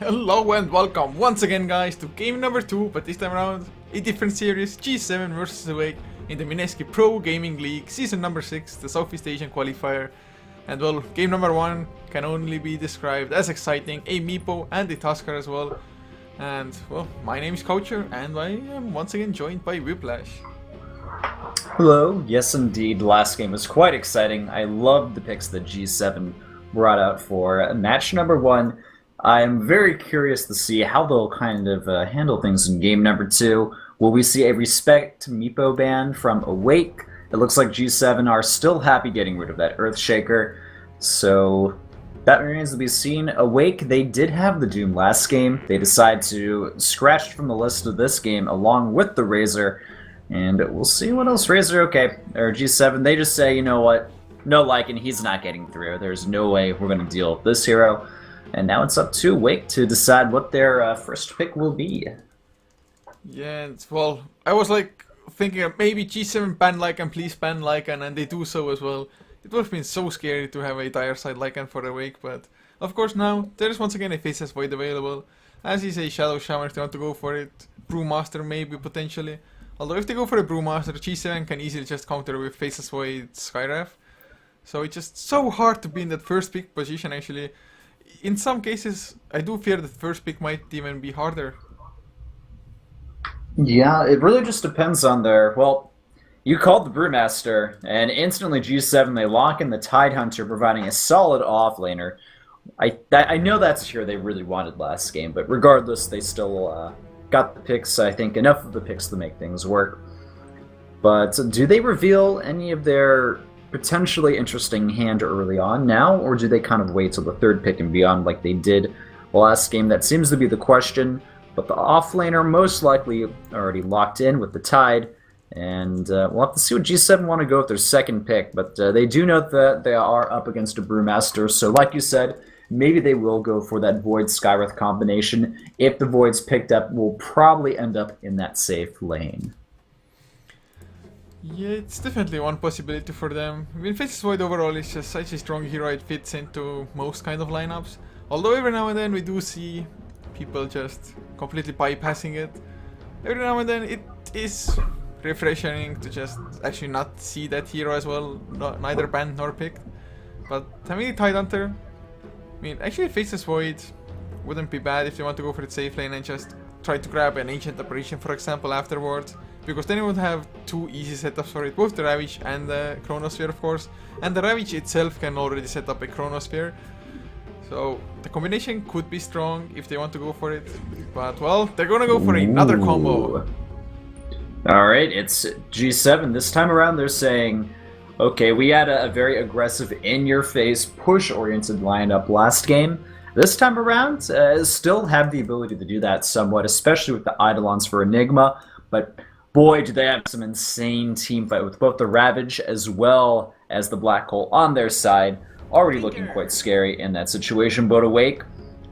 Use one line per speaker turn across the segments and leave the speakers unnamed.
Hello and welcome once again, guys, to game number 2, but this time around a different series, Gse7en versus Awake in the Mineski Pro Gaming League season number 6, the Southeast Asian qualifier. And well, game number 1 can only be described as exciting, a Meepo and a Tusker as well. And well, my name is Coucher and I am once again joined by Whiplash.
Hello, yes indeed, last game was quite exciting. I loved the picks that Gse7en brought out for match number 1. I'm very curious to see how they'll kind of handle things in game number 2. Will we see a respect Meepo ban from Awake? It looks like Gse7en are still happy getting rid of that Earthshaker, so that remains to be seen. Awake, they did have the Doom last game. They decide to scratch from the list of this game along with the Razor, and we'll see what else. Razor, okay, or Gse7en, they just say, you know what, no Lycan, he's not getting through. There's no way we're going to deal with this hero. And now it's up to Wake to decide what their first pick will be.
Yeah, well, I was like thinking maybe Gse7en ban Lycan, please ban Lycan, and they do so as well. It would have been so scary to have a dire side Lycan for Awake, but of course now there is once again a Faceless Void available. As is a Shadow Shaman if they want to go for it. Brewmaster maybe potentially. Although if they go for a Brewmaster, Gse7en can easily just counter with Faceless Void Skywrath. So it's just so hard to be in that first pick position actually. In some cases, I do fear that first pick might even be harder.
Yeah, it really just depends on their... Well, you called the Brewmaster, and instantly Gse7en, they lock in the Tidehunter, providing a solid offlaner. I know that's a hero they really wanted last game, but regardless, they still got the picks, I think, enough of the picks to make things work. But do they reveal any of their potentially interesting hand early on now, or do they kind of wait till the third pick and beyond like they did last game? That seems to be the question, but the offlaner most likely already locked in with the Tide, and we'll have to see what Gse7en want to go with their second pick, but they do note that they are up against a Brewmaster, so like you said, maybe they will go for that Void Skywrath combination. If the Void's picked up, we'll probably end up in that safe lane.
Yeah, it's definitely one possibility for them. I mean, Faceless Void overall is just such a strong hero, it fits into most kind of lineups. Although every now and then we do see people just completely bypassing it. Every now and then it is refreshing to just actually not see that hero as well, neither banned nor picked. But having a Tidehunter, I mean, actually Faceless Void wouldn't be bad if they want to go for the safe lane and just try to grab an Ancient Apparition, for example, afterwards. Because then you would have two easy setups for it, both the Ravage and the Chronosphere, of course. And the Ravage itself can already set up a Chronosphere. So the combination could be strong if they want to go for it. But well, they're gonna go for another combo.
Alright, it's Gse7en. This time around they're saying, okay, we had a very aggressive in-your-face, push-oriented lineup last game. This time around, still have the ability to do that somewhat, especially with the Eidolons for Enigma. But boy, do they have some insane team fight with both the Ravage as well as the Black Hole on their side. Already looking quite scary in that situation. But Awake,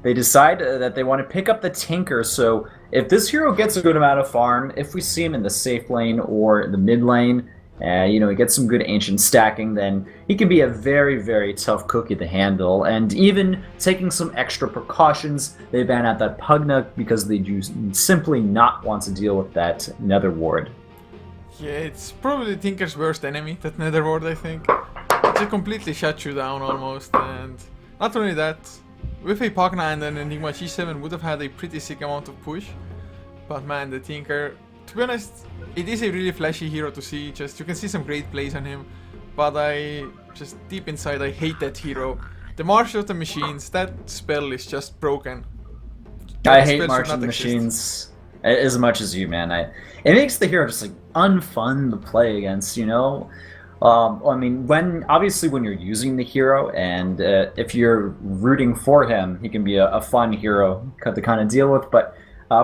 they decide that they want to pick up the Tinker. So if this hero gets a good amount of farm, if we see him in the safe lane or the mid lane, you know, he gets some good ancient stacking, then he can be a very, very tough cookie to handle. And even taking some extra precautions, they ban out that Pugna because they do simply not want to deal with that Nether Ward.
Yeah, it's probably Tinker's worst enemy, that Nether Ward, I think. It just completely shuts you down almost, and not only that, with a Pugna and an Enigma, Gse7en would have had a pretty sick amount of push. But man, the Tinker, to be honest, it is a really flashy hero to see. Just you can see some great plays on him, but I just deep inside I hate that hero. The March of the Machines, that spell is just broken.
I hate March of the Machines as much as you, man. It makes the hero just like unfun to play against, you know. I mean, obviously when you're using the hero and if you're rooting for him, he can be a fun hero to kind of deal with, but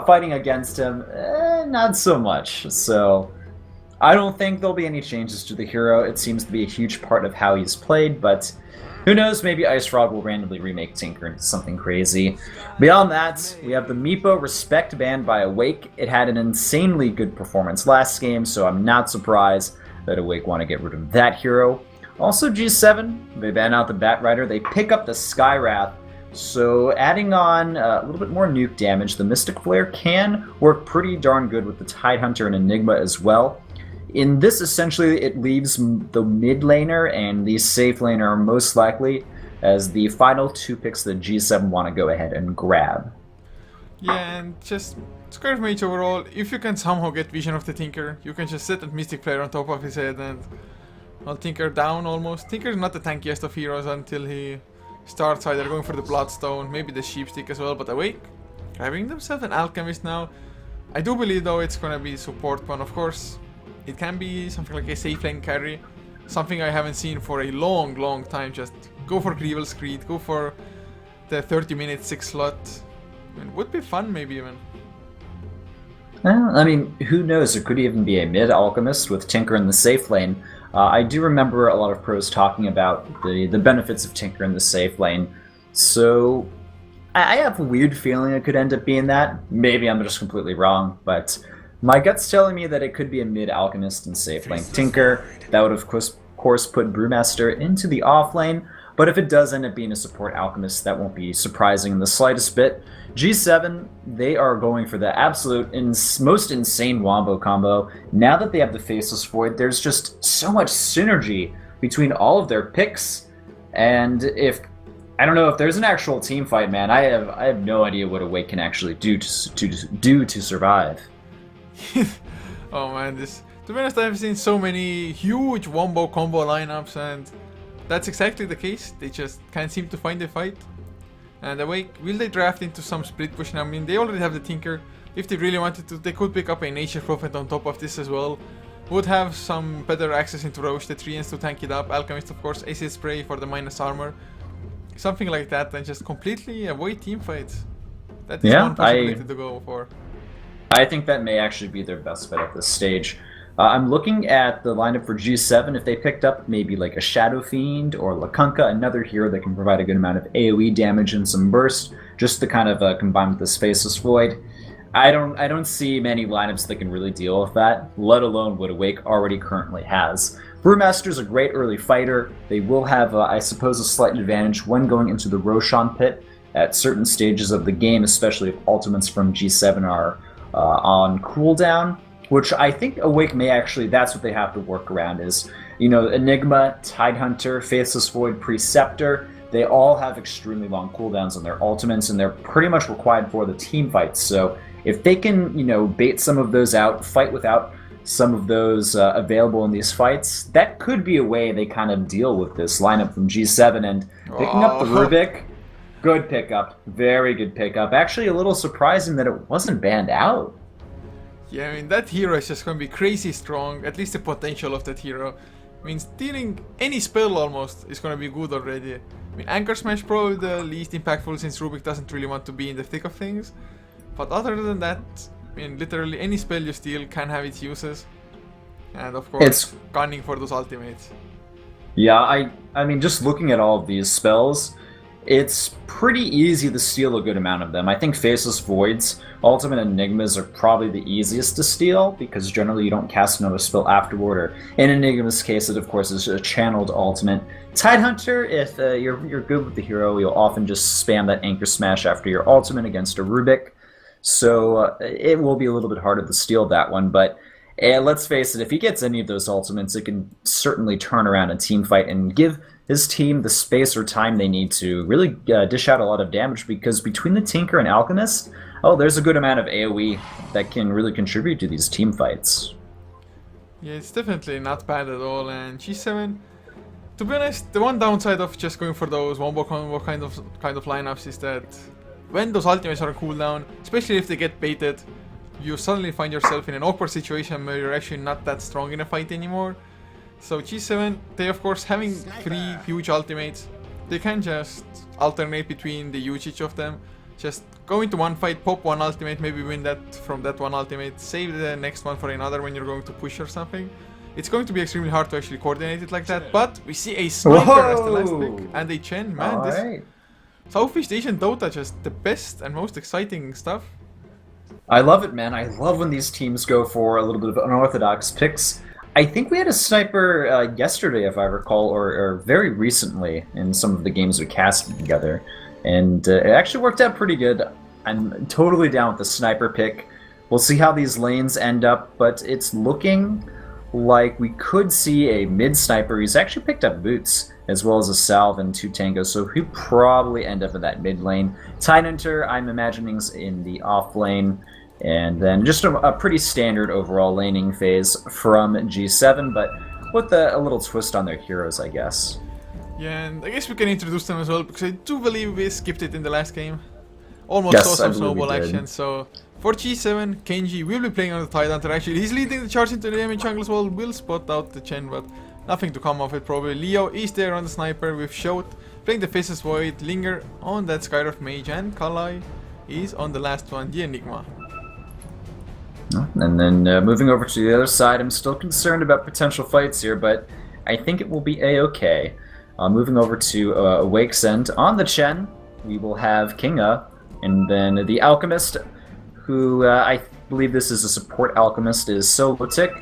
fighting against him, not so much. So I don't think there'll be any changes to the hero. It seems to be a huge part of how he's played, but who knows, maybe Ice Frog will randomly remake Tinker into something crazy. Beyond that, we have the Meepo Respect ban by Awake. It had an insanely good performance last game, so I'm not surprised that Awake want to get rid of that hero. Also Gse7en, they ban out the Batrider. They pick up the Skywrath, So adding on a little bit more nuke damage, the Mystic Flare can work pretty darn good with the Tidehunter and Enigma as well. In this, essentially, it leaves the mid laner and the safe laner most likely as the final 2 picks that Gse7en want to go ahead and grab.
Yeah, and just Scarf Mage overall, if you can somehow get Vision of the Tinker, you can just set that Mystic Flare on top of his head and well, Tinker down almost. Tinker is not the tankiest of heroes until he starts either going for the Bloodstone, maybe the Sheepstick as well, but Awake, grabbing themselves an Alchemist now. I do believe though it's gonna be support one, of course. It can be something like a safe lane carry, something I haven't seen for a long time. Just go for Grieval's Creed, go for the 30-minute 6 slot. I mean, would be fun maybe even.
Well, I mean, who knows? It could even be a mid-Alchemist with Tinker in the safe lane. I do remember a lot of pros talking about the benefits of Tinker in the safe lane. So I have a weird feeling it could end up being that. Maybe I'm just completely wrong, but my gut's telling me that it could be a mid-Alchemist in safe lane Tinker. That would, of course put Brewmaster into the off lane, but if it does end up being a support Alchemist, that won't be surprising in the slightest bit. Gse7en, they are going for the absolute most insane Wombo combo. Now that they have the Faceless Void, there's just so much synergy between all of their picks, and I don't know if there's an actual team fight, man. I have no idea what Awake can actually do to survive.
Oh man, to be honest, I've seen so many huge Wombo combo lineups, and that's exactly the case. They just can't seem to find a fight. And Awake, will they draft into some split push now? I mean, they already have the Tinker. If they really wanted to, they could pick up a Nature Prophet on top of this as well. Would have some better access into Roche, the Treants to tank it up. Alchemist, of course, Acid Spray for the minus armor. Something like that, and just completely avoid team fights. That is one possibility to go for.
I think that may actually be their best bet at this stage. I'm looking at the lineup for Gse7en. If they picked up maybe like a Shadow Fiend or Lakunka, another hero that can provide a good amount of AoE damage and some burst, just to kind of combine with the Faceless Void. I don't see many lineups that can really deal with that, let alone what Awake already currently has. Brewmaster's a great early fighter. They will have, I suppose, a slight advantage when going into the Roshan pit at certain stages of the game, especially if ultimates from Gse7en are on cooldown, which I think Awake may actually, that's what they have to work around is, you know, Enigma, Tidehunter, Faceless Void, Preceptor, they all have extremely long cooldowns on their ultimates, and they're pretty much required for the team fights. So if they can, you know, bait some of those out, fight without some of those available in these fights, that could be a way they kind of deal with this lineup from Gse7en. And picking up the Rubik, good pickup, very good pickup. Actually, a little surprising that it wasn't banned out.
Yeah, I mean, that hero is just going to be crazy strong, at least the potential of that hero. I mean, stealing any spell almost is going to be good already. I mean, Anchor Smash probably the least impactful since Rubik doesn't really want to be in the thick of things. But other than that, I mean, literally any spell you steal can have its uses. And of course, gunning for those ultimates.
Yeah, I mean, just looking at all of these spells, it's pretty easy to steal a good amount of them. I think Faceless Voids, Ultimate Enigmas are probably the easiest to steal, because generally you don't cast another spell afterward, or in Enigma's case it of course is a channeled ultimate. Tidehunter, if you're good with the hero, you'll often just spam that Anchor Smash after your ultimate against a Rubik, so it will be a little bit harder to steal that one, but let's face it, if he gets any of those ultimates, it can certainly turn around a team fight and give his team the space or time they need to really dish out a lot of damage, because between the Tinker and Alchemist, oh, there's a good amount of AoE that can really contribute to these team fights.
Yeah, it's definitely not bad at all, and Gse7en, to be honest, the one downside of just going for those wombo combo kind of lineups is that when those ultimates are on cooldown, especially if they get baited, you suddenly find yourself in an awkward situation where you're actually not that strong in a fight anymore. So Gse7en, they of course having 3 huge ultimates, they can just alternate between the usage of them. Just go into one fight, pop one ultimate, maybe win that from that one ultimate, save the next one for another when you're going to push or something. It's going to be extremely hard to actually coordinate it like that, but we see a Sniper as the last pick, and a Chen, man, this Southeast Asian Dota, just the best and most exciting stuff.
I love it, man. I love when these teams go for a little bit of unorthodox picks. I think we had a Sniper yesterday, if I recall, or very recently in some of the games we casted together. and it actually worked out pretty good. I'm totally down with the sniper pick. We'll see how these lanes end up, but it's looking like we could see a mid sniper. He's actually picked up boots as well as a salve and 2 tangos, so he'll probably end up in that mid lane. Tidehunter, I'm imagining, is in the off lane, and then just a pretty standard overall laning phase from Gse7en, but with a little twist on their heroes, I guess.
Yeah, and I guess we can introduce them as well, because I do believe we skipped it in the last game. Almost
Yes,
saw some
I believe we
snowball
did.
action, so for Gse7en, Kenji will be playing on the Tidehunter actually. He's leading the charge into the enemy jungle as well, will spot out the Chen, but nothing to come of it probably. Leo is there on the sniper with Shout, playing the Faceless Void, Linger on that Skywrath Mage, and Kalai is on the last one, the Enigma.
And then moving over to the other side, I'm still concerned about potential fights here, but I think it will be a-okay. Moving over to Gse7en. On the Chen, we will have Kinga, and then the Alchemist, who I believe this is a support Alchemist, is Solotic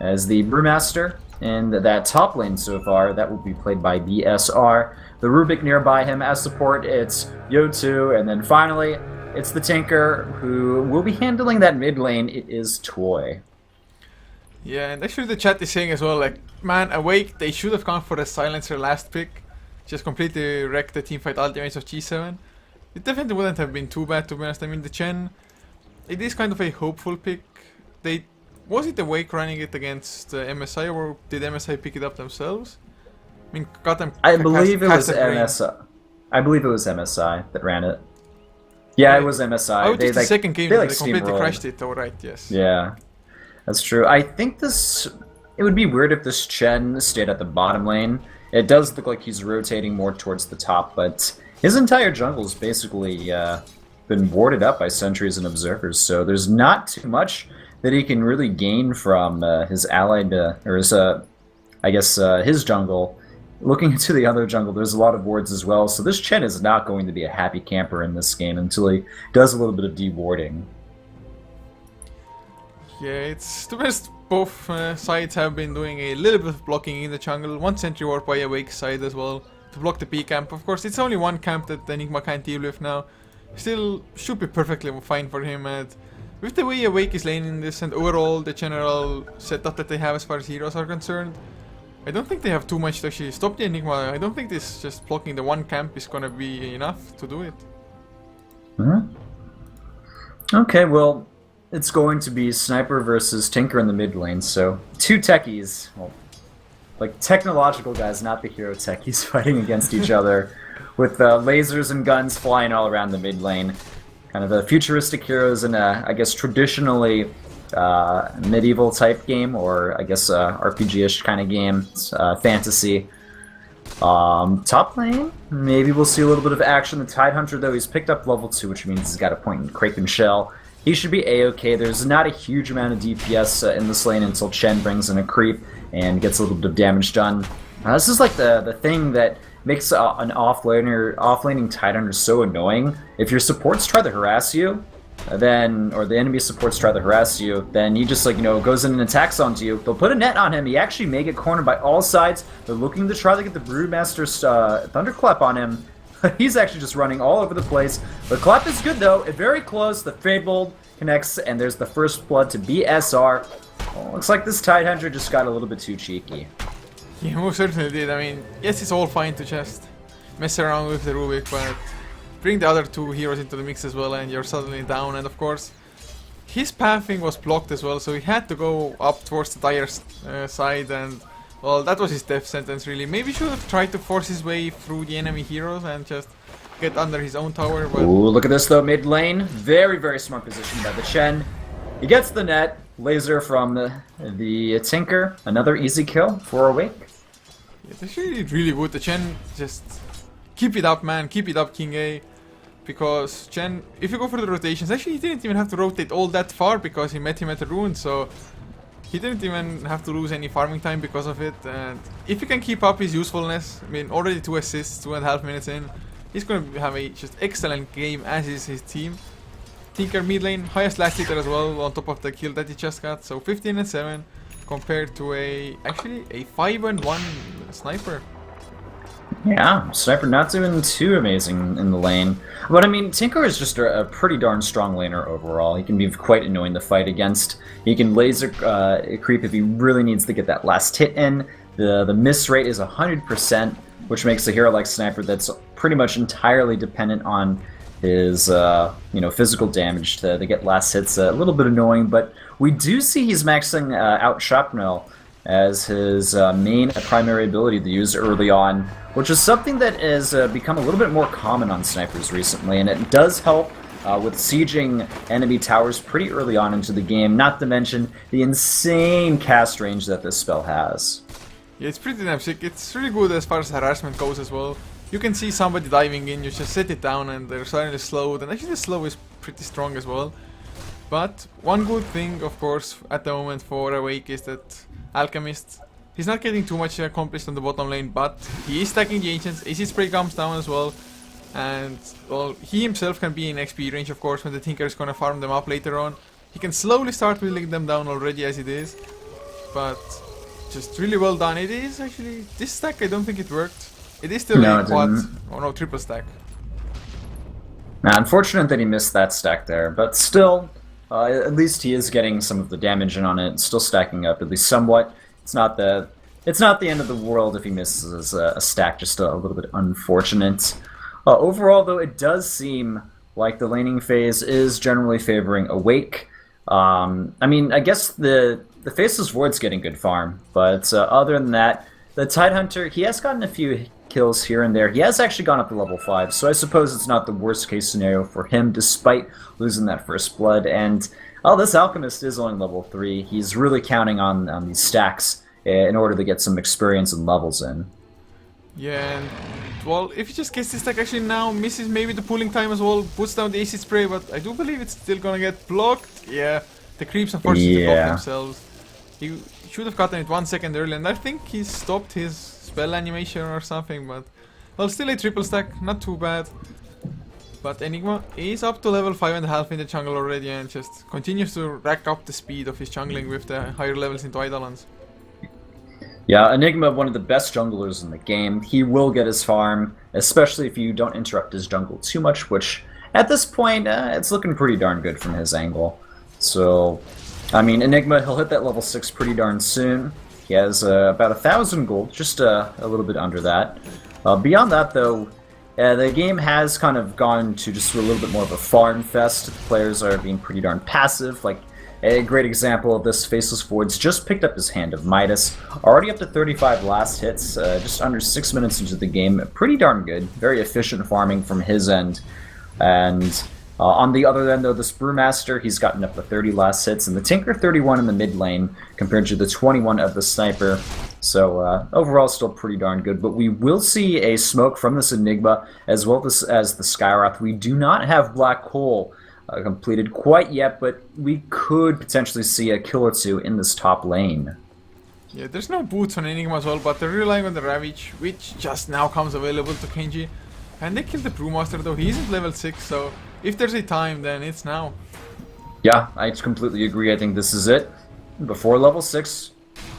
as the Brewmaster. And that top lane so far, that will be played by BSR. The Rubik nearby him as support, it's Yotu, and then finally, it's the Tinker, who will be handling that mid lane. It is Toy.
Yeah, and actually the chat is saying as well, like, man, Awake, they should have gone for the Silencer last pick. Just completely wrecked the teamfight ultimates of Gse7en. It definitely wouldn't have been too bad, to be honest. I mean, the Chen, it is kind of a hopeful pick. Was it Awake running it against MSI, or did MSI pick it up themselves? I mean, got them.
I believe it was MSI. I believe it was MSI that ran it. Yeah, it was MSI.
Oh, it's the second game they completely
steamrolled.
crashed it. Alright, yes.
Yeah, that's true. I think it would be weird if this Chen stayed at the bottom lane. It does look like he's rotating more towards the top, but his entire jungle's basically been warded up by sentries and observers, so there's not too much that he can really gain from his allied, or his, I guess, his jungle. Looking into the other jungle, there's a lot of wards as well, so this Chen is not going to be a happy camper in this game until he does a little bit of dewarding.
Yeah, it's the best. Both sides have been doing a little bit of blocking in the jungle. One sentry ward by Awake's side as well to block the P camp. Of course, it's only one camp that Enigma can't deal with now. Still should be perfectly fine for him. And with the way Awake is laning this and overall the general setup that they have as far as heroes are concerned, I don't think they have too much to actually stop the Enigma. I don't think this just blocking the one camp is gonna be enough to do it.
Okay, well, it's going to be Sniper versus Tinker in the mid lane, so 2 techies, well, like technological guys, not the hero techies, fighting against each other with lasers and guns flying all around the mid lane. Kind of a futuristic heroes in a, I guess, traditionally medieval type game, or I guess RPG-ish kind of game, fantasy. Top lane, maybe we'll see a little bit of action. The Tidehunter, though, he's picked up level 2, which means he's got a point in Crape and Shell. He should be a-okay. There's not a huge amount of DPS in this lane until Chen brings in a creep and gets a little bit of damage done. This is like the thing that makes an offlaning Tidehunter so annoying. If your supports try to harass you, then, or the enemy supports try to harass you, then he just, like, you know, goes in and attacks onto you. They'll put a net on him. He actually may get cornered by all sides. They're looking to try to get the Brewmaster's Thunderclap on him. He's actually just running all over the place. The clap is good, though. Very close. The Fabled connects, and there's the first blood to BSR. Well, looks like this Tidehunter just got a little bit too cheeky.
He most certainly did. I mean, yes, it's all fine to just mess around with the Rubik, but bring the other 2 heroes into the mix as well, and you're suddenly down. And of course, his pathing was blocked as well, so he had to go up towards the Dire side, and well, that was his death sentence, really. Maybe he should have tried to force his way through the enemy heroes and just get under his own tower, but...
Ooh, look at this, though, mid lane. Very, very smart position by the Chen. He gets the net. Laser from the Tinker. Another easy kill for Awake.
Yeah, they really would. The Chen, just keep it up, man. Keep it up, King A. Because Chen, if you go for the rotations, actually he didn't even have to rotate all that far because he met him at the ruin, so he didn't even have to lose any farming time because of it. And if he can keep up his usefulness, I mean, already 2 assists, 2.5 minutes in, he's going to have a just excellent game, as is his team. Tinker mid lane, highest last hitter as well, on top of the kill that he just got, so 15 and 7 compared to actually a 5 and 1 sniper.
Yeah, Sniper not doing too amazing in the lane. But I mean, Tinker is just a pretty darn strong laner overall. He can be quite annoying to fight against. He can laser creep if he really needs to get that last hit in. The miss rate is 100%, which makes a hero like Sniper that's pretty much entirely dependent on his physical damage to get last hits a little bit annoying. But we do see he's maxing out Shrapnel as his main primary ability to use early on, which is something that has become a little bit more common on snipers recently, and it does help with sieging enemy towers pretty early on into the game, not to mention the insane cast range that this spell has.
Yeah, it's pretty damn sick. It's really good as far as harassment goes as well. You can see somebody diving in, you just set it down and they're suddenly slowed, and actually the slow is pretty strong as well. But one good thing, of course, at the moment for Awake is that Alchemist, he's not getting too much accomplished on the bottom lane, but he is stacking the Ancients, AC Spray comes down as well, and, well, he himself can be in XP range, of course, when the Tinker is gonna farm them up later on. He can slowly start whittling them down already as it is, but just really well done. It is actually, this stack I don't think it worked. It is still a quad, oh no, triple stack.
Now, unfortunate that he missed that stack there, but still, at least he is getting some of the damage in on it, still stacking up at least somewhat. It's not the end of the world if he misses a stack, just a little bit unfortunate. Overall, though, it does seem like the laning phase is generally favoring Awake. I mean, I guess the Faceless Void's getting good farm, but other than that, the Tidehunter, he has gotten a few kills here and there. He has actually gone up to level 5, so I suppose it's not the worst case scenario for him, despite losing that first blood. And this Alchemist is only level 3. He's really counting on these stacks in order to get some experience and levels in.
Yeah, and, well, if he just gets this stack actually now, misses maybe the pulling time as well, puts down the AC Spray, but I do believe it's still gonna get blocked. Yeah, the creeps unfortunately block themselves. He should have gotten it 1 second early, and I think he stopped his spell animation or something, but, well, still a triple stack, not too bad. But Enigma is up to level 5.5 in the jungle already and just continues to rack up the speed of his jungling with the higher levels into Eidolons.
Yeah, Enigma, one of the best junglers in the game. He will get his farm, especially if you don't interrupt his jungle too much, which at this point, it's looking pretty darn good from his angle. So, I mean, Enigma, he'll hit that level 6 pretty darn soon. He has about 1,000 gold, just a little bit under that. Beyond that, though, the game has kind of gone to just a little bit more of a farm fest. The players are being pretty darn passive. Like, a great example of this, Faceless Voids just picked up his Hand of Midas. Already up to 35 last hits, just under 6 minutes into the game. Pretty darn good. Very efficient farming from his end. And on the other end, though, this Brewmaster, he's gotten up to 30 last hits, and the Tinker 31 in the mid lane compared to the 21 of the Sniper. So overall, still pretty darn good. But we will see a smoke from this Enigma as well as the Skywrath. We do not have Black Hole completed quite yet, but we could potentially see a kill or two in this top lane.
Yeah, there's no boots on Enigma as well, but they're relying on the Ravage, which just now comes available to Kenji. And they killed the Brewmaster, though he isn't level 6, so if there's a time, then it's now.
Yeah, I completely agree. I think this is it. Before level 6,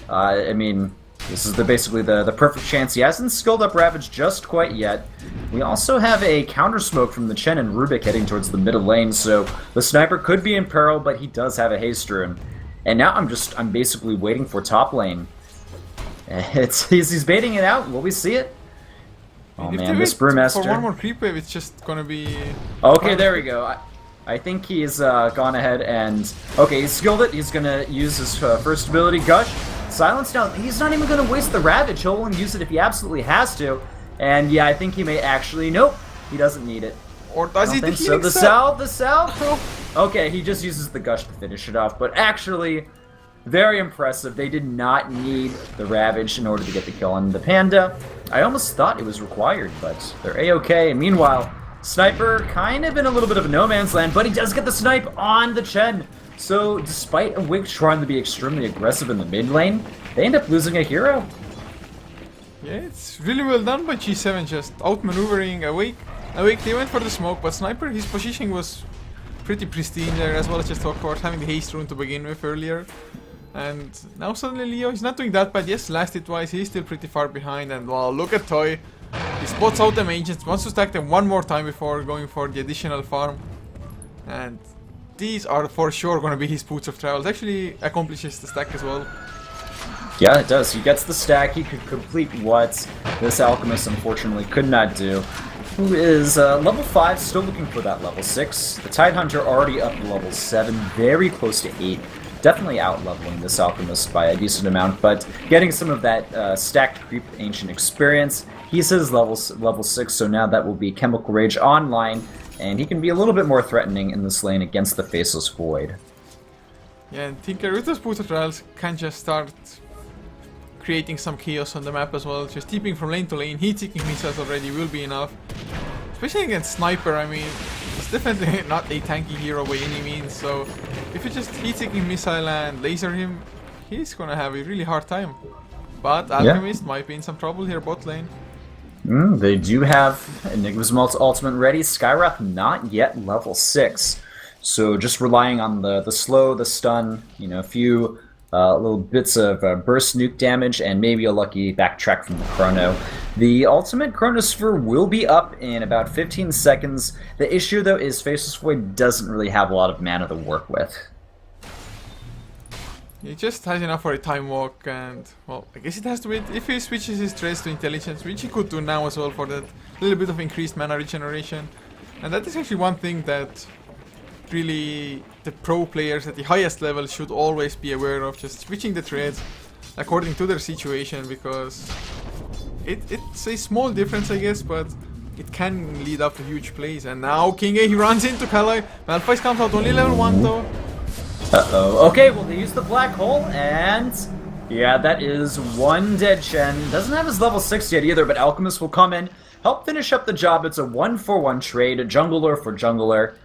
I mean, this is basically the perfect chance. He hasn't skilled up Ravage just quite yet. We also have a counter smoke from the Chen and Rubik heading towards the middle lane, so the Sniper could be in peril, but he does have a haste rune. And now I'm basically waiting for top lane. He's baiting it out. Will we see it? Oh man, this Brewmaster.
For one more creep wave, it's just gonna be.
Okay, there we go. I think he's gone ahead and okay, he's skilled it. He's gonna use his first ability, Gush. Silence now. He's not even gonna waste the Ravage. He'll only use it if he absolutely has to. And yeah, I think he may actually. Nope, he doesn't need it.
Or does he?
So the salve. Okay, he just uses the Gush to finish it off. But actually, very impressive. They did not need the Ravage in order to get the kill on the Panda. I almost thought it was required, but they're A-okay. Meanwhile, Sniper kind of in a little bit of a no man's land, but he does get the snipe on the Chen. So despite Awake trying to be extremely aggressive in the mid lane, they end up losing a hero.
Yeah, it's really well done by Gse7en, just outmaneuvering Awake. Awake, they went for the smoke, but Sniper, his positioning was pretty pristine there, as well as just talked about having the haste rune to begin with earlier. And now suddenly Leo, he's not doing that bad. Yes, last hit wise, he's still pretty far behind. And wow, look at Toy. He spots out the mages, wants to stack them one more time before going for the additional farm. And these are for sure going to be his boots of travels. Actually accomplishes the stack as well.
Yeah, it does. He gets the stack. He could complete what this alchemist unfortunately could not do. Who is level 5, still looking for that level 6. The Tidehunter already up to level 7, very close to 8. Definitely out-leveling this alchemist by a decent amount, but getting some of that stacked creep ancient experience. He says level 6, so now that will be Chemical Rage online, and he can be a little bit more threatening in this lane against the Faceless Void.
Yeah, and Tinker with those boots of trials can just start creating some chaos on the map as well. Just keeping from lane to lane, heat-seeking missiles already will be enough. Especially against Sniper, I mean, it's definitely not a tanky hero by any means, so if you just heat-seeking missile and laser him, he's gonna have a really hard time. But Alchemist might be in some trouble here bot lane.
They do have Enigma's ultimate ready. Skywrath not yet level 6, so just relying on the slow, the stun, you know, a few little bits of burst nuke damage, and maybe a lucky backtrack from the Chrono. The ultimate Chronosphere will be up in about 15 seconds. The issue, though, is Faceless Void doesn't really have a lot of mana to work with.
He just has enough for a time walk, and, well, I guess it has to wait if he switches his traits to intelligence, which he could do now as well for that little bit of increased mana regeneration. And that is actually one thing that really the pro players at the highest level should always be aware of, just switching the traits according to their situation, because it's a small difference, I guess, but it can lead up to huge plays. And now King A, he runs into Kali. Malphite comes out only level 1 though.
Uh-oh. Okay, well, they use the black hole, and yeah, that is one dead Chen. Doesn't have his level 6 yet either, but Alchemist will come in, help finish up the job. It's a 1-for-1 trade, a jungler for jungler.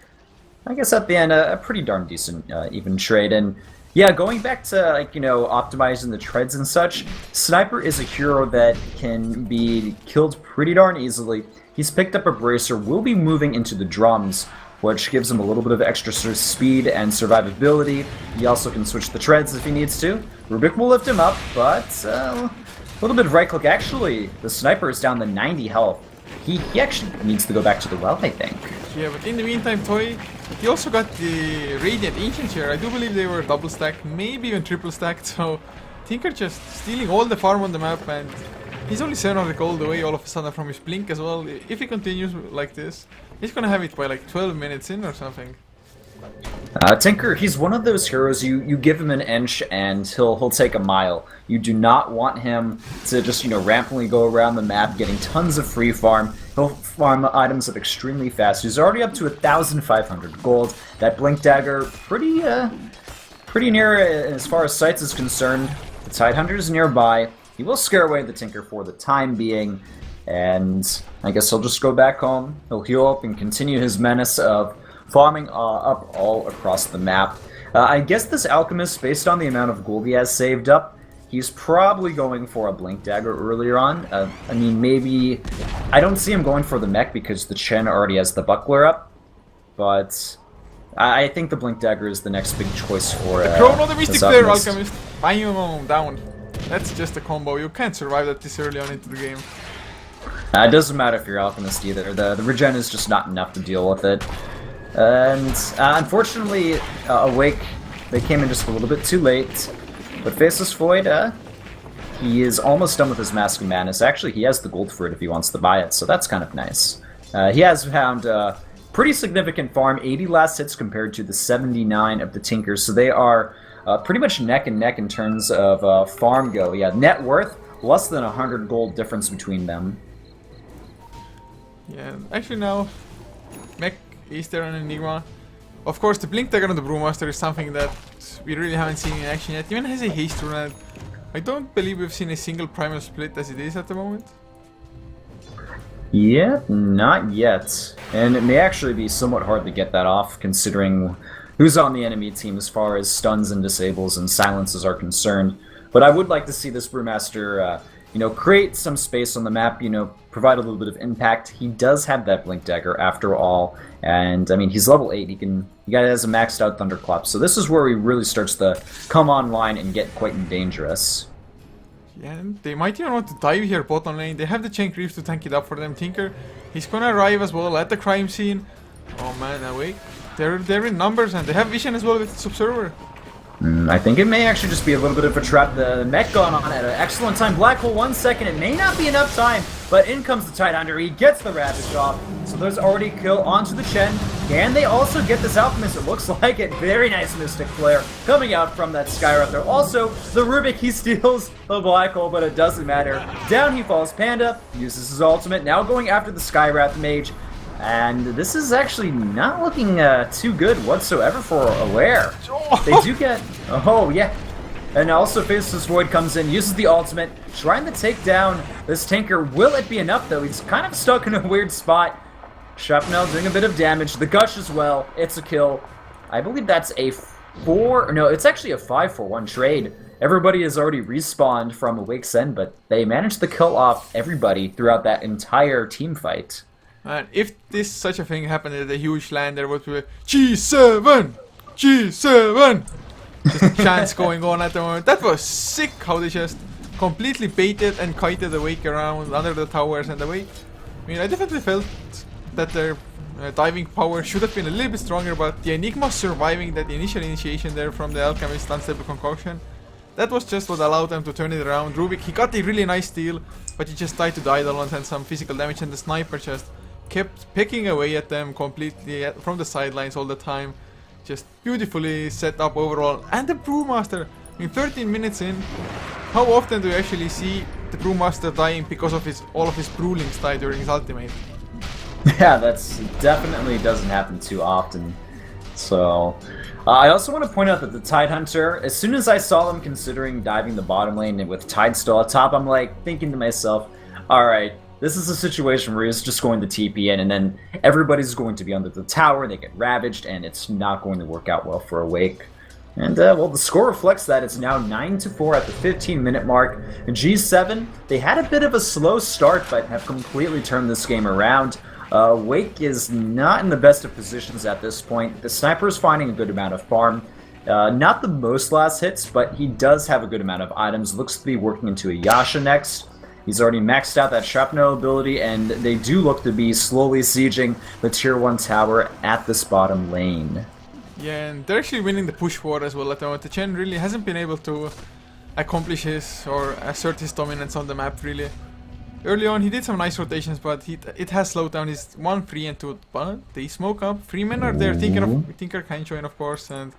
I guess at the end, a pretty darn decent even trade. And yeah, going back to, like, you know, optimizing the treads and such, Sniper is a hero that can be killed pretty darn easily. He's picked up a Bracer, will be moving into the drums, which gives him a little bit of extra speed and survivability. He also can switch the treads if he needs to. Rubik will lift him up, but a little bit of right click. Actually, the Sniper is down to 90 health. He actually needs to go back to the well, I think.
Yeah, but in the meantime, Toy, he also got the Radiant Ancient here. I do believe they were double stacked, maybe even triple stacked, so Tinker just stealing all the farm on the map, and he's only 700 gold away all of a sudden from his blink as well. If he continues like this, he's gonna have it by like 12 minutes in or something.
Tinker, he's one of those heroes, you give him an inch and he'll take a mile. You do not want him to just, you know, rampantly go around the map getting tons of free farm. He'll farm items up extremely fast. He's already up to 1,500 gold. That Blink Dagger, pretty near as far as sights is concerned. The Tidehunter is nearby. He will scare away the Tinker for the time being, and I guess he'll just go back home. He'll heal up and continue his menace of farming up all across the map. I guess this Alchemist, based on the amount of gold he has saved up, he's probably going for a Blink Dagger earlier on. I mean, maybe... I don't see him going for the mech because the Chen already has the Buckler up, but I think the Blink Dagger is the next big choice for
the Chrono, the Mystic Flare, Alchemist. Bam, down. That's just a combo. You can't survive that this early on into the game.
It doesn't matter if you're Alchemist either. The regen is just not enough to deal with it. And unfortunately, Awake, they came in just a little bit too late. But Faceless Void, he is almost done with his Mask of Madness. Actually, he has the gold for it if he wants to buy it, so that's kind of nice. He has found pretty significant farm, 80 last hits compared to the 79 of the Tinker, so they are pretty much neck and neck in terms of farm go. Yeah, net worth, less than 100 gold difference between them.
Yeah, actually now, Mech is there on Enigma. Of course, the Blink Dagger on the Brewmaster is something that we really haven't seen in action yet. Even has a haste rune. I don't believe we've seen a single primal split as it is at the moment.
Yeah, not yet. And it may actually be somewhat hard to get that off, considering who's on the enemy team as far as stuns and disables and silences are concerned. But I would like to see this Brewmaster, you know, create some space on the map, you know, provide a little bit of impact. He does have that Blink Dagger after all, and I mean, he's level 8. He has a maxed out Thunderclap, so this is where he really starts to come online and get quite dangerous.
Yeah, and they might even want to dive here bottom lane. They have the Chain Creeps to tank it up for them. Tinker, he's gonna arrive as well at the crime scene. Oh man, awake. They're in numbers and they have vision as well with Subserver.
I think it may actually just be a little bit of a trap. The mech going on at an excellent time. Black hole 1 second. It may not be enough time, but in comes the Tidehunter. He gets the Ravage off. So there's already a kill onto the Chen. Can they also get this Alchemist? It looks like it. Very nice Mystic Flare coming out from that Skyraptor. Also, the Rubik, he steals the Black Hole, but it doesn't matter. Down he falls. Panda uses his ultimate. Now going after the Skywrath Mage. And this is actually not looking too good whatsoever for Aware. They do get... Oh, yeah. And also Faceless Void comes in, uses the ultimate, trying to take down this Tinker. Will it be enough, though? He's kind of stuck in a weird spot. Shrapnel doing a bit of damage. The Gush as well. It's a kill. I believe that's a 4... No, it's actually a 5-for-1 trade. Everybody has already respawned from Awake Sen, but they managed to kill off everybody throughout that entire team fight.
And if this such a thing happened at a huge land, there would be Gse7en, Gse7en. Just chants going on at the moment. That was sick how they just completely baited and kited Awake around under the towers and Awake. I mean, I definitely felt that their diving power should have been a little bit stronger, but the Enigma surviving that initial initiation there from the Alchemist Unstable Concoction, that was just what allowed them to turn it around. Rubik, he got a really nice steal, but he just died to the Eidolon and some physical damage, and the Sniper just kept picking away at them completely from the sidelines all the time. Just beautifully set up overall. And the Brewmaster, I mean, 13 minutes in, how often do you actually see the Brewmaster dying because of all of his Brewlings die during his ultimate?
Yeah, that's definitely doesn't happen too often. So, I also want to point out that the Tidehunter, as soon as I saw them considering diving the bottom lane and with Tide still at top, I'm like thinking to myself, alright, this is a situation where he's just going to TP in and then everybody's going to be under the tower, they get ravaged, and it's not going to work out well for Awake. And, well, the score reflects that. It's now 9-4 at the 15-minute mark. Gse7en, they had a bit of a slow start, but have completely turned this game around. Awake is not in the best of positions at this point. The Sniper is finding a good amount of farm. Not the most last hits, but he does have a good amount of items. Looks to be working into a Yasha next. He's already maxed out that Shrapnel ability, and they do look to be slowly sieging the Tier 1 tower at this bottom lane.
Yeah, and they're actually winning the push war as well at the moment. The Chen really hasn't been able to accomplish his or assert his dominance on the map, really. Early on, he did some nice rotations, but it has slowed down his 1 free and 2. But they smoke up. 3 men are there. Tinker can join, of course, and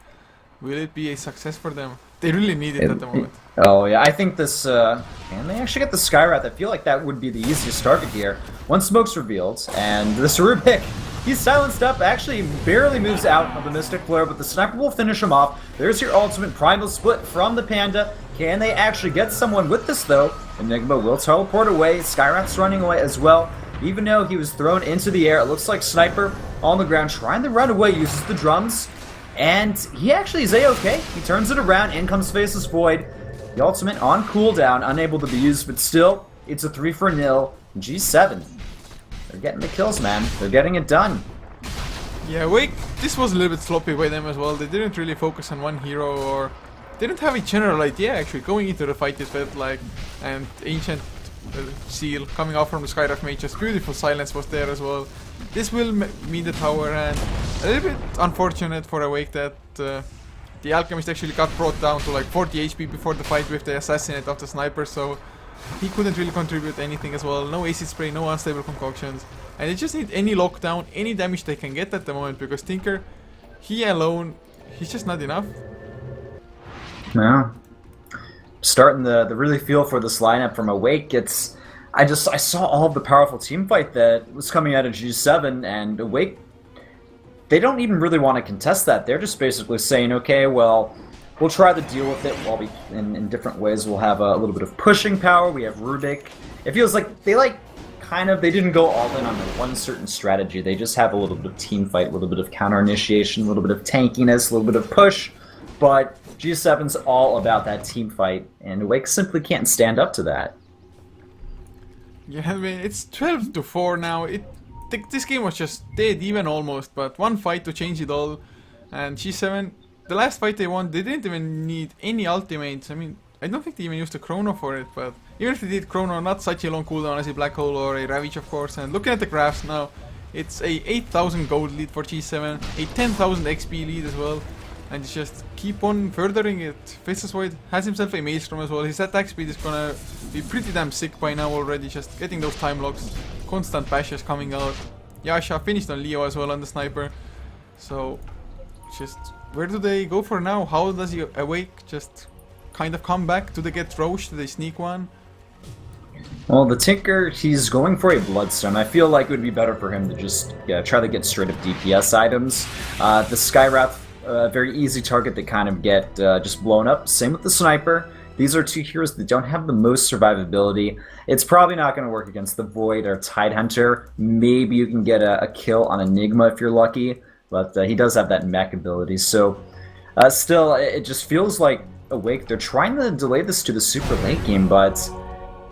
will it be a success for them? They really need it at the moment.
Oh yeah, I think this, and they actually get the Skywrath. I feel like that would be the easiest target here. One smoke's revealed, and this Rubik, he's silenced up, actually barely moves out of the Mystic Flare, but the Sniper will finish him off. There's your ultimate Primal Split from the Panda. Can they actually get someone with this though? Enigma will teleport away, Skywrath's running away as well. Even though he was thrown into the air, it looks like Sniper on the ground trying to run away, uses the drums. And he actually is A-okay. He turns it around, in comes Faceless Void. The ultimate on cooldown, unable to be used, but still, it's a 3-for-0. Gse7en, they're getting the kills, man. They're getting it done.
Yeah, Wake, this was a little bit sloppy by them as well. They didn't really focus on one hero, or didn't have a general idea actually. Going into the fight, it felt like, and Ancient Seal coming out from the Skywrath Mage, just beautiful silence was there as well. This will mean the tower, and a little bit unfortunate for Awake that the Alchemist actually got brought down to like 40 HP before the fight with the Assassinate of the Sniper, so he couldn't really contribute anything as well. No acid spray, no unstable concoctions, and they just need any lockdown, any damage they can get at the moment, because Tinker, he alone, he's just not enough.
Yeah. Starting to really feel for this lineup from Awake. I saw all of the powerful team fight that was coming out of Gse7en, and Awake, they don't even really want to contest that. They're just basically saying, okay, well, we'll try to deal with it while we, in different ways. We'll have a little bit of pushing power. We have Rubik. It feels like they they didn't go all in on the one certain strategy. They just have a little bit of team fight, a little bit of counter initiation, a little bit of tankiness, a little bit of push, but Gse7en's all about that team fight, and Awake simply can't stand up to that.
Yeah, I mean, it's 12-4 now. This game was just dead even almost, but one fight to change it all. And Gse7en, the last fight they won, they didn't even need any ultimates. I mean, I don't think they even used a chrono for it, but even if they did chrono, not such a long cooldown as a black hole or a ravage, of course. And looking at the graphs now, it's a 8,000 gold lead for Gse7en, a 10,000 XP lead as well, and just keep on furthering it. Faceless Void has himself a Maelstrom as well. His attack speed is gonna be pretty damn sick by now already, just getting those time locks, constant bashes coming out. Yasha finished on Leo as well on the sniper, so just where do they go for now? How does he Awake just kind of come back? Do they get Roche? Do they sneak one?
Well, the Tinker, he's going for a Bloodstone. I feel like it would be better for him to just try to get straight up DPS items. The Skywrath, a very easy target that kind of get just blown up. Same with the Sniper. These are two heroes that don't have the most survivability. It's probably not going to work against the Void or Tidehunter. Maybe you can get a kill on Enigma if you're lucky, but he does have that mech ability. So still, it just feels like Awake, they're trying to delay this to the super late game, but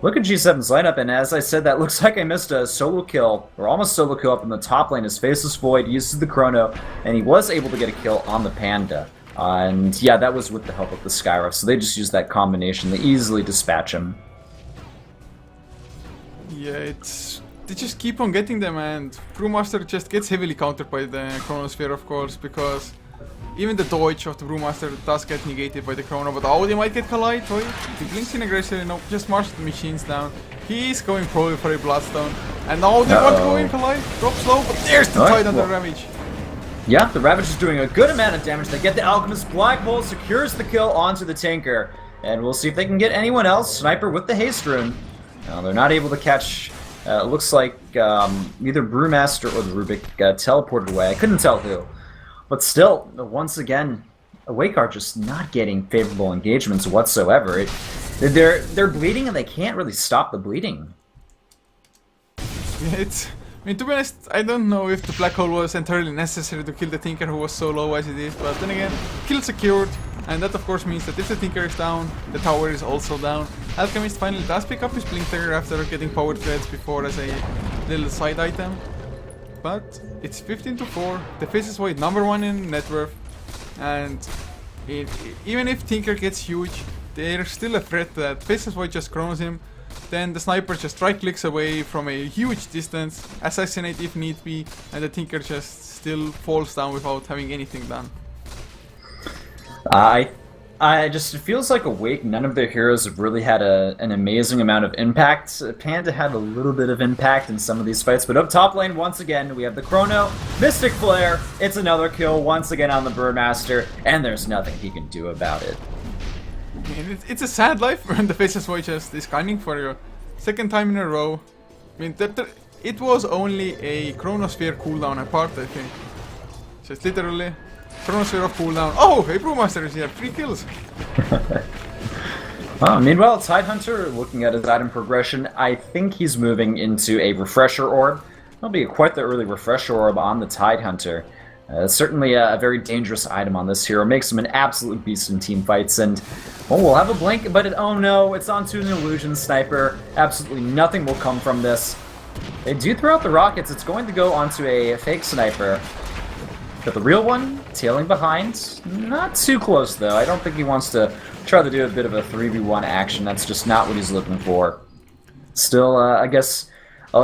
look at Gse7en's lineup, and as I said, that looks like I missed a solo kill, or almost solo kill up in the top lane as Faceless Void uses the Chrono, and he was able to get a kill on the Panda. And yeah, that was with the help of the Skywrath, so they just used that combination to easily dispatch him.
Yeah, they just keep on getting them, and Brewmaster just gets heavily countered by the Chronosphere, of course, because even the dodge of the Brewmaster does get negated by the Chrono, but oh, they might get Collide, right? He blinks in aggressively, no, just marches the machines down. He's going probably for a Bloodstone, and now they want to go in Collide, drops low, but there's the Tide under Ravage.
Yeah, the Ravage is doing a good amount of damage. They get the Alchemist, Black Hole secures the kill onto the Tinker, and we'll see if they can get anyone else. Sniper with the Haste Rune. Now, they're not able to catch, it looks like either Brewmaster or the Rubik teleported away. I couldn't tell who. But still, once again, Awake are just not getting favorable engagements whatsoever. They're bleeding and they can't really stop the bleeding.
I mean, to be honest, I don't know if the Black Hole was entirely necessary to kill the Tinker who was so low as it is, but then again, kill secured, and that of course means that if the Tinker is down, the tower is also down. Alchemist finally does pick up his Blink Dagger after getting powered threads before as a little side item. But it's 15-4, the Faceless Void #1 in net worth, and even if Tinker gets huge, there's still a threat that Faceless Void just chronos him, then the Sniper just right clicks away from a huge distance, assassinate if need be, and the Tinker just still falls down without having anything done.
It feels like Awake, none of their heroes have really had an amazing amount of impact. Panda had a little bit of impact in some of these fights, but up top lane, once again, we have the Chrono, Mystic Flare, it's another kill once again on the Birdmaster, and there's nothing he can do about it.
I mean, it's a sad life when the Faceless Void just is gunning for you. Second time in a row. I mean, it was only a Chronosphere cooldown apart, I think. Just literally Chronosphere of cooldown. Oh, a Brewmaster is here. 3 kills.
Meanwhile, Tidehunter, looking at his item progression, I think he's moving into a Refresher Orb. That'll be quite the early Refresher Orb on the Tidehunter. Certainly a very dangerous item on this hero. Makes him an absolute beast in team fights, and we'll have a blink, but oh no, it's onto an Illusion Sniper. Absolutely nothing will come from this. They do throw out the rockets. It's going to go onto a fake Sniper. But the real one, tailing behind. Not too close, though. I don't think he wants to try to do a bit of a 3v1 action. That's just not what he's looking for. Still, I guess,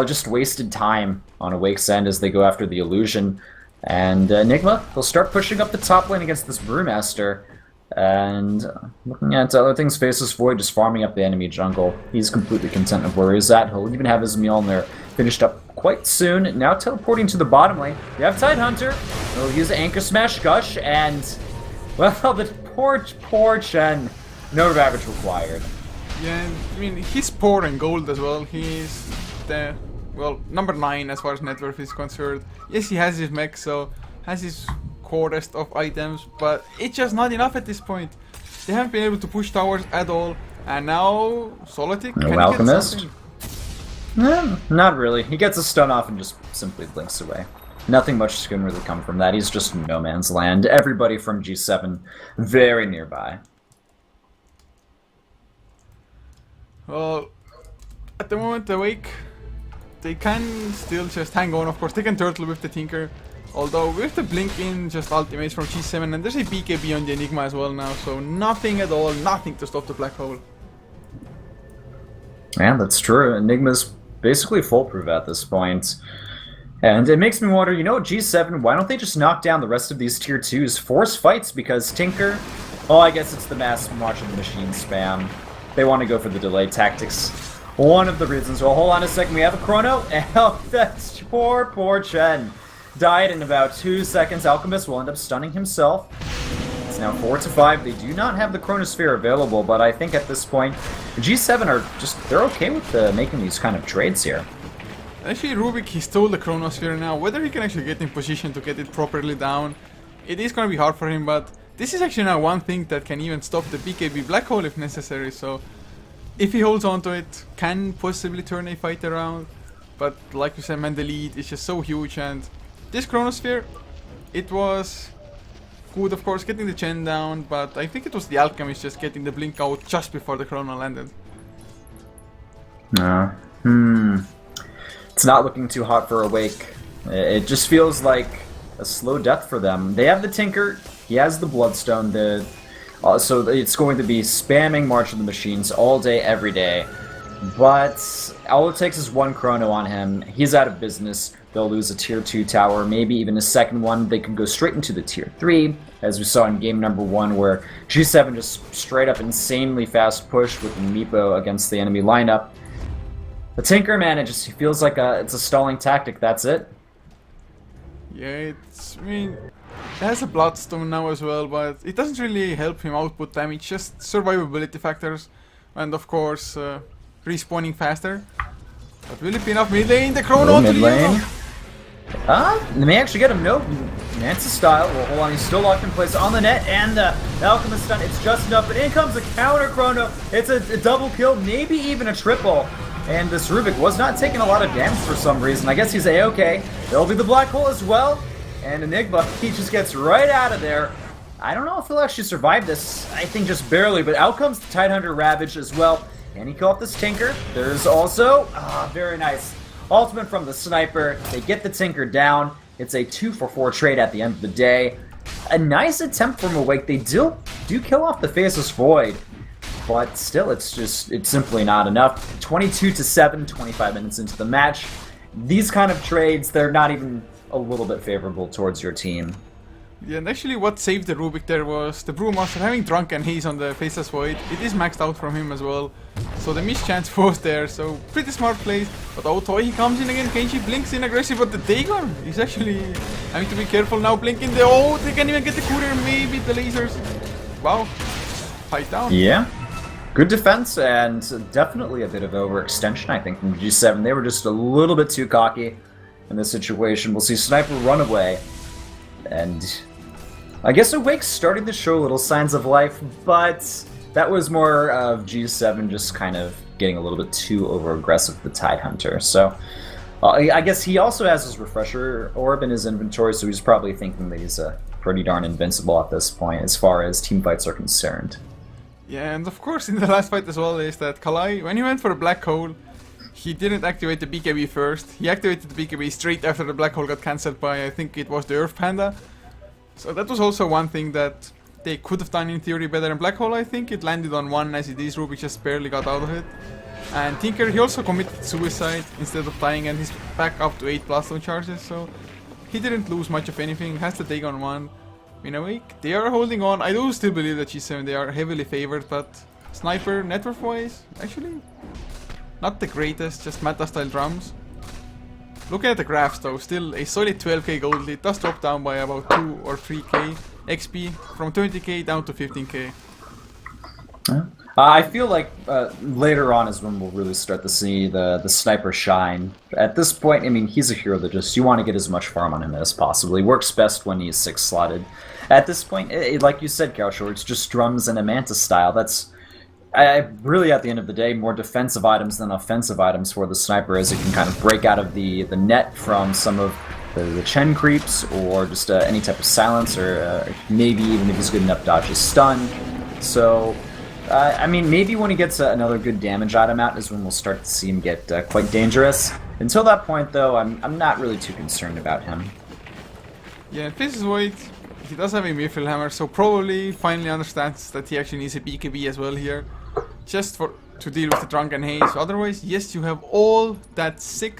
just wasted time on Awake's end as they go after the Illusion. And Enigma, they'll start pushing up the top lane against this Brewmaster. And looking at other things, Faceless Void just farming up the enemy jungle. He's completely content of where he's at. He'll even have his Mjolnir finished up quite soon. Now teleporting to the bottom lane. You have Tidehunter. He'll use Anchor Smash Gush, and well, the poor Chen. No ravage required.
Yeah, I mean, he's poor in gold as well. He's the, well, #9 as far as net worth is concerned. Yes, he has his mech, so has his rest of items, but it's just not enough at this point. They haven't been able to push towers at all, and now Solitic can get something.
Not really. He gets a stun off and just simply blinks away. Nothing much can really come from that. He's just no man's land. Everybody from Gse7en very nearby.
Well, at the moment, Awake, they can still just hang on. Of course, they can turtle with the Tinker. Although with the blink in just ultimates from Gse7, and there's a BKB on the Enigma as well now, so nothing at all, nothing to stop the black hole.
Yeah, that's true. Enigma's basically foolproof at this point. And it makes me wonder, you know, Gse7, why don't they just knock down the rest of these tier 2s? Force fights, because Tinker, oh, I guess it's the mass March of the Machine spam. They want to go for the delay tactics. One of the reasons. Well, hold on a second, we have a chrono. Oh, that's poor Chen. Died in about 2 seconds. Alchemist will end up stunning himself. It's now 4-5. They do not have the Chronosphere available, but I think at this point, Gse7 are just, they're okay with making these kind of trades here.
Actually, Rubik, he stole the Chronosphere now. Whether he can actually get in position to get it properly down, it is going to be hard for him, but this is actually now one thing that can even stop the BKB black hole if necessary, so if he holds on to it, can possibly turn a fight around. But like you said, man, the lead is just so huge, and this Chronosphere, it was good, of course, getting the Chen down, but I think it was the Alchemist just getting the blink out just before the Chrono landed.
It's not looking too hot for Awake. It just feels like a slow death for them. They have the Tinker, he has the Bloodstone, so it's going to be spamming March of the Machines all day, every day. But all it takes is one Chrono on him. He's out of business. They'll lose a tier 2 tower, maybe even a second one. They can go straight into the tier 3, as we saw in game number 1, where Gse7 just straight up insanely fast push with the Meepo against the enemy lineup. The Tinker, man, it just feels like it's a stalling tactic, that's it.
Yeah, I mean, it has a Bloodstone now as well, but it doesn't really help him output damage, just survivability factors, and of course, respawning faster. But will it be enough mid lane? The Chrono onto the lane.
They may actually get him. Nope. Manta style. Well, hold on. He's still locked in place on the net, and the Alchemist stun. It's just enough, but in comes a counter Chrono. It's a double kill, maybe even a triple. And this Rubik was not taking a lot of damage for some reason. I guess he's A-okay. There'll be the black hole as well. And Enigma, he just gets right out of there. I don't know if he'll actually survive this. I think just barely, but out comes the Tidehunter Ravage as well. Can he kill off this Tinker? There's also, very nice. Ultimate from the Sniper. They get the Tinker down. It's a 2-for-4 trade at the end of the day. A nice attempt from Awake. They do kill off the Faceless Void. But still, it's simply not enough. 22-7, 25 minutes into the match. These kind of trades, they're not even a little bit favorable towards your team.
Yeah, and actually what saved the Rubik there was the Brewmaster having Drunken Haze on the Faceless Void. It is maxed out from him as well, so the miss chance was there, so pretty smart plays. But oh, Toy, he comes in again, Kenshi blinks in aggressive, but the Dagon is actually having to be careful now, blinking the, oh, they can even get the courier, maybe the lasers. Wow, fight down.
Yeah, good defense, and definitely a bit of overextension, I think, from Gse7. They were just a little bit too cocky in this situation. We'll see Sniper run away, and I guess Awake's starting to show little signs of life, but that was more of Gse7 just kind of getting a little bit too over-aggressive with the Tidehunter. So I guess he also has his Refresher Orb in his inventory, so he's probably thinking that he's pretty darn invincible at this point as far as team fights are concerned.
Yeah, and of course in the last fight as well is that Kalai, when he went for a black hole, he didn't activate the BKB first. He activated the BKB straight after the black hole got cancelled by, I think it was the Earth Panda. So that was also one thing that they could have done in theory better than Black Hole, I think. It landed on 1 as it is, Rubik just barely got out of it. And Tinker, he also committed suicide instead of dying, and he's back up to 8 Bloodstone charges, so he didn't lose much of anything, has to take on 1. In Awake, they are holding on. I do still believe that Gse7, they are heavily favored, but Sniper, net worth wise, actually not the greatest, just meta style drums. Looking at the graphs though, still a solid 12k gold lead, does drop down by about 2 or 3k XP, from 20k down to 15k.
I feel like later on is when we'll really start to see the Sniper shine. At this point, I mean, he's a hero that just, you want to get as much farm on him as possible. He works best when he's 6 slotted. At this point, like you said, Kiilstofte, it's just drums and a Manta style. That's really, at the end of the day, more defensive items than offensive items for the Sniper, as it can kind of break out of the net from some of the Chen creeps, or just any type of silence, or maybe even if he's good enough, dodge his stun. So, I mean, maybe when he gets another good damage item out is when we'll start to see him get quite dangerous. Until that point, though, I'm not really too concerned about him.
Yeah, Faceless Void, he does have a Mirfil Hammer, so probably finally understands that he actually needs a BKB as well here. Just to deal with the Drunken Haze. Otherwise, yes, you have all that sick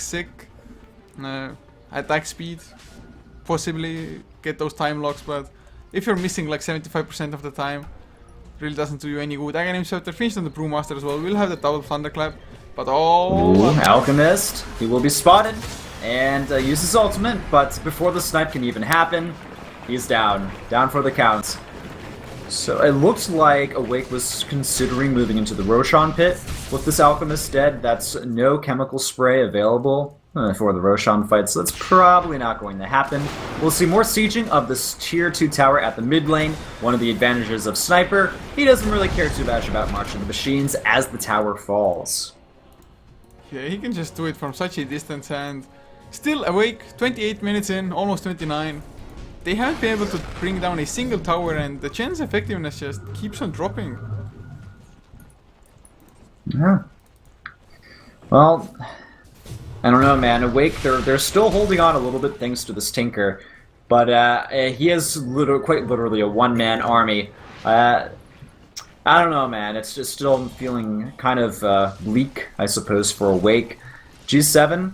attack speed. Possibly get those time locks, but if you're missing like 75% of the time, really doesn't do you any good. Aghanim Scepter finished on the Brewmaster as well. We'll have the double Thunderclap, but
Ooh, Alchemist, he will be spotted and use his ultimate, but before the snipe can even happen, he's down for the count. So it looks like Awake was considering moving into the Roshan pit. With this Alchemist dead, that's no chemical spray available for the Roshan fight, so that's probably not going to happen. We'll see more sieging of this tier 2 tower at the mid lane. One of the advantages of Sniper, he doesn't really care too much about marching the machines as the tower falls.
Yeah, he can just do it from such a distance, and still Awake, 28 minutes in, almost 29. They haven't been able to bring down a single tower, and the chance effectiveness just keeps on dropping.
Yeah. Well, I don't know, man. Awake, they're still holding on a little bit thanks to this Tinker, but he is quite literally a one-man army. I don't know, man. It's just still feeling kind of bleak, I suppose, for Awake. Gse7en,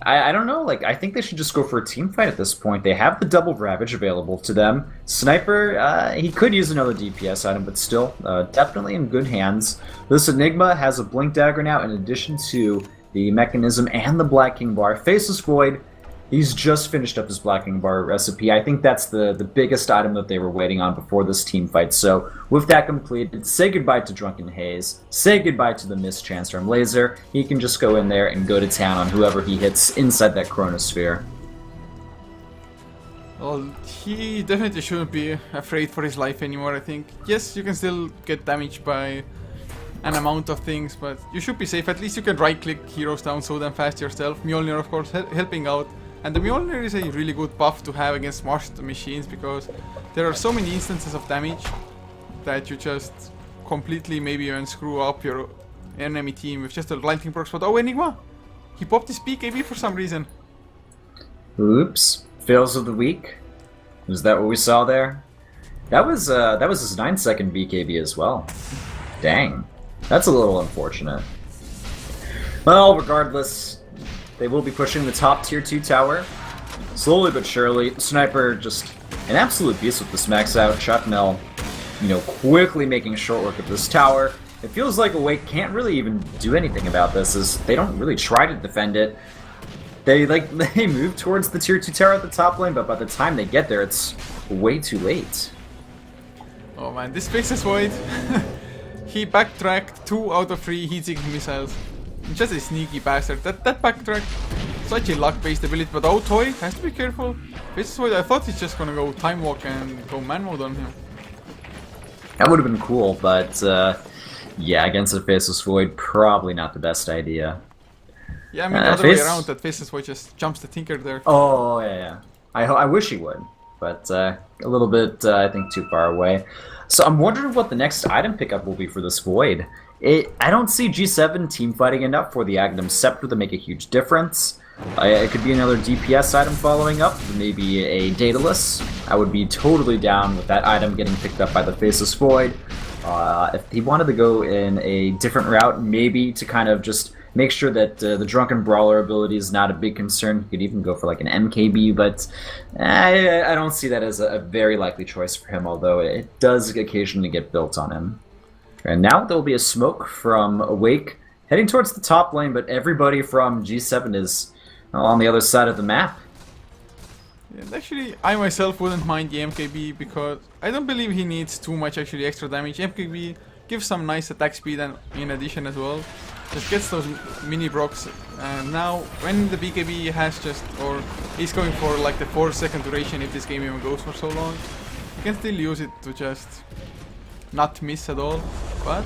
I don't know, like, I think they should just go for a team fight at this point. They have the double Ravage available to them. Sniper, he could use another DPS item, but still, definitely in good hands. This Enigma has a Blink Dagger now, in addition to the Mechanism and the Black King Bar. Faceless Void, he's just finished up his Black King Bar recipe. I think that's the biggest item that they were waiting on before this team fight. So with that completed, say goodbye to Drunken Haze, say goodbye to the Mist Transform Laser. He can just go in there and go to town on whoever he hits inside that Chronosphere.
Well, he definitely shouldn't be afraid for his life anymore, I think. Yes, you can still get damaged by an amount of things, but you should be safe. At least you can right-click heroes down so damn fast yourself. Mjolnir, of course, helping out. And the Mjolnir is a really good buff to have against martial machines, because there are so many instances of damage that you just completely maybe even screw up your enemy team with just a lightning proc. But oh, Enigma! He popped his BKB for some reason.
Oops. Fails of the week. Was that what we saw there? That was his 9-second BKB as well. Dang. That's a little unfortunate. Well, regardless, they will be pushing the top tier 2 tower. Slowly but surely. Sniper just an absolute beast with this max out. Chucknell, quickly making short work of this tower. It feels like Awake can't really even do anything about this, as they don't really try to defend it. They move towards the tier 2 tower at the top lane, but by the time they get there, it's way too late.
Oh man, this Faceless Void. He backtracked 2 out of 3 heat-seeking missiles. Just a sneaky bastard. That backtrack, such a luck-based ability, but oh, Toy has to be careful. Faceless Void, I thought he's just gonna go Time Walk and go man mode on him.
That would have been cool, but yeah, against a Faceless Void, probably not the best idea.
Yeah, I mean, the other way around, that Faceless Void just jumps the Tinker there.
Oh, yeah. I wish he would, but a little bit, I think, too far away. So I'm wondering what the next item pickup will be for this Void. I don't see Gse7en teamfighting enough for the Aghanim Scepter to make a huge difference. It could be another DPS item following up, maybe a Daedalus. I would be totally down with that item getting picked up by the Faceless Void. If he wanted to go in a different route, maybe to kind of just make sure that the Drunken Brawler ability is not a big concern. You could even go for like an MKB, but I don't see that as a very likely choice for him, although it does occasionally get built on him. And now there will be a smoke from Awake heading towards the top lane, but everybody from Gse7en is on the other side of the map.
Yeah, actually, I myself wouldn't mind the MKB, because I don't believe he needs too much actually extra damage. MKB gives some nice attack speed and in addition as well. Just gets those mini brocs, and now when the BKB has just, or he's going for like the 4-second duration if this game even goes for so long, you can still use it to just not miss at all. But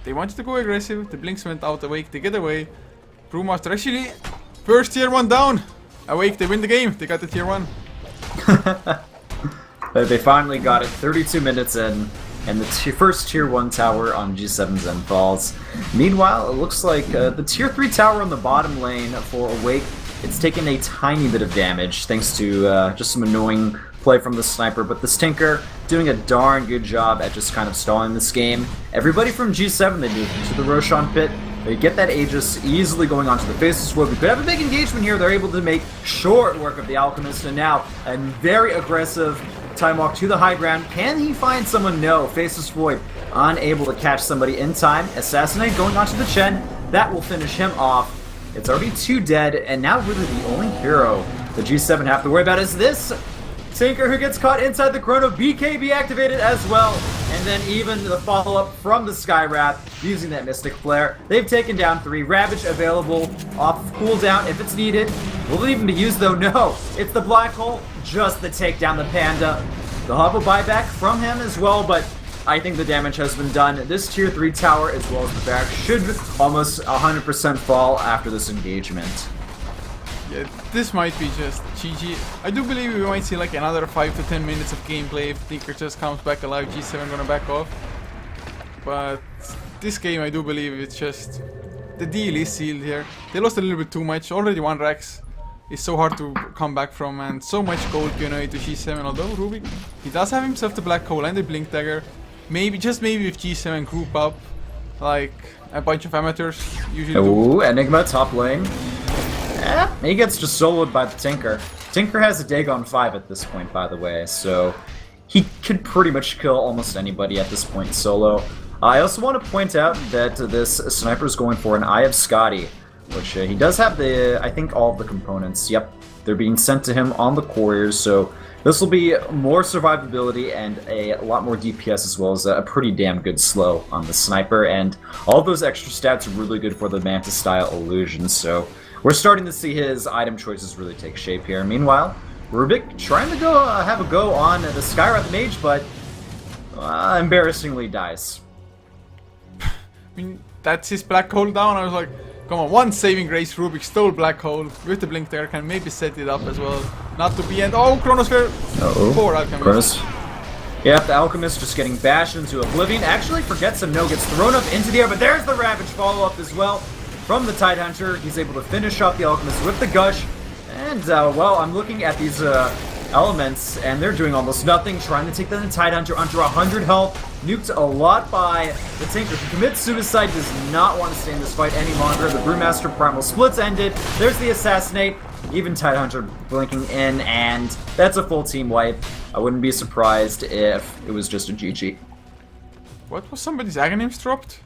they wanted to go aggressive, the blinks went out. Awake, they get away. Brewmaster actually, first tier 1 down. Awake, they win the game, they got the tier 1.
They finally got it, 32 minutes in. and the first Tier 1 tower on Gse7en falls. Meanwhile, it looks like the Tier 3 tower on the bottom lane for Awake, it's taken a tiny bit of damage thanks to just some annoying play from the sniper, but this Tinker doing a darn good job at just kind of stalling this game. Everybody from Gse7en, they move into the Roshan pit. They get that Aegis easily going onto the Faceless Void. We could have a big engagement here. They're able to make short work of the Alchemist, and now a very aggressive time walk to the high ground. Can he find someone? No. Faceless Void unable to catch somebody in time. Assassinate going onto the Chen. That will finish him off. It's already 2 dead, and now really the only hero the Gse7en have to worry about is this Tinker, who gets caught inside the Chrono. BKB activated as well. And then even the follow-up from the Skywrath using that Mystic Flare. They've taken down 3. Ravage available off cooldown if it's needed. Will it even be used though? No. It's the Black Hole just to take down the Panda. They'll have a buyback from him as well, but I think the damage has been done. This Tier 3 tower as well as the barrack should almost 100% fall after this engagement.
Yeah, this might be just GG. I do believe we might see like another 5 to 10 minutes of gameplay if Tinker just comes back alive. Gse7en gonna back off. But this game, I do believe it's just the deal is sealed here. They lost a little bit too much. Already 1 Rax is so hard to come back from, and so much gold given away to Gse7en. Although Rubik, he does have himself the Black Hole and the Blink Dagger. Maybe, just maybe if Gse7en group up like a bunch of amateurs usually
Ooh, Enigma top lane. He gets just soloed by the Tinker. Tinker has a Dagon 5 at this point, by the way, so he could pretty much kill almost anybody at this point solo. I also want to point out that this sniper is going for an Eye of Scotty, which he does have the, I think, all of the components. Yep, they're being sent to him on the couriers, so this will be more survivability and a lot more DPS as well as a pretty damn good slow on the sniper, and all those extra stats are really good for the Mantis-style illusion, so we're starting to see his item choices really take shape here. Meanwhile, Rubik trying to go have a go on the Skywrath Mage, but embarrassingly dies.
I mean, that's his Black Hole down. I was like, come on, 1 saving grace. Rubik stole Black Hole with the Blink there, can maybe set it up as well. Not to be end. Oh, Chronosphere! Poor Alchemist.
Yep, the Alchemist just getting bashed into oblivion. Actually forgets some no, gets thrown up into the air, but there's the Ravage follow-up as well. From the Tidehunter, he's able to finish off the Alchemist with the Gush. And, well, I'm looking at these elements, and they're doing almost nothing, trying to take down the Tidehunter under 100 health. Nuked a lot by the Tinker, who commits suicide, does not want to stay in this fight any longer. The Brewmaster Primal Splits ended. There's the Assassinate. Even Tidehunter blinking in, and that's a full team wipe. I wouldn't be surprised if it was just a GG.
What was somebody's Aghanims dropped?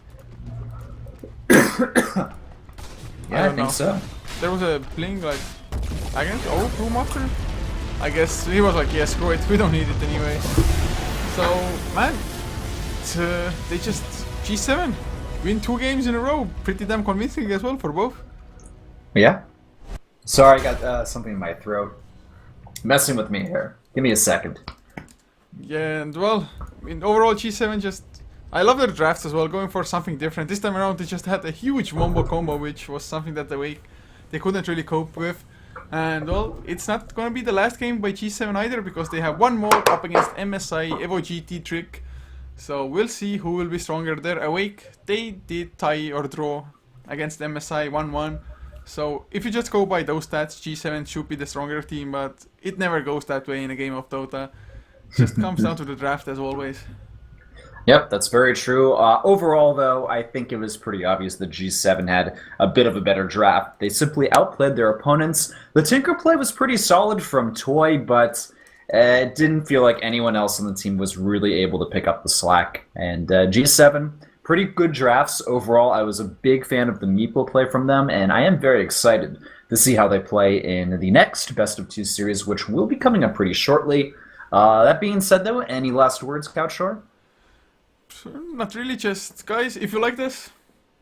Yeah, I think so.
There was a blink like Aghanims? Oh, Brewmaster? I guess he was like, yeah, screw it, we don't need it anyway. So, man, they just Gse7en win 2 games in a row. Pretty damn convincing as well for both.
Yeah. Sorry, I got something in my throat. Messing with me here. Give me a second.
Yeah, and well, in overall Gse7en just... I love their drafts as well, going for something different. This time around they just had a huge wombo combo, which was something that they couldn't really cope with. And well, it's not gonna be the last game by Gse7en either, because they have 1 more up against MSI Evo GT Trick. So we'll see who will be stronger there. Awake, they did tie or draw against MSI 1-1. So if you just go by those stats, Gse7en should be the stronger team, but it never goes that way in a game of Dota. It just comes down to the draft as always.
Yep, that's very true. Overall, though, I think it was pretty obvious that Gse7en had a bit of a better draft. They simply outplayed their opponents. The Tinker play was pretty solid from Toy, but it didn't feel like anyone else on the team was really able to pick up the slack. And Gse7en, pretty good drafts. Overall, I was a big fan of the Meeple play from them, and I am very excited to see how they play in the next Best of 2 series, which will be coming up pretty shortly. That being said, though, any last words, Couchshore?
Not really, just guys, if you like this,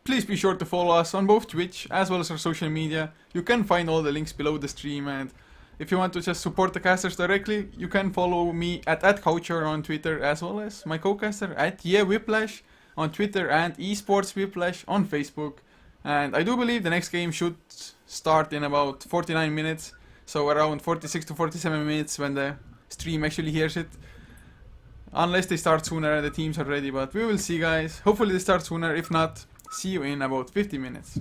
please be sure to follow us on both Twitch as well as our social media. You can find all the links below the stream, and if you want to just support the casters directly, you can follow me at Couchshore on Twitter, as well as my co-caster at Whiplash on Twitter and Esports Whiplash on Facebook. And I do believe the next game should start in about 49 minutes, so around 46 to 47 minutes when the stream actually hears it. Unless they start sooner and the teams are ready, but we will see, guys. Hopefully they start sooner. If not, see you in about 50 minutes.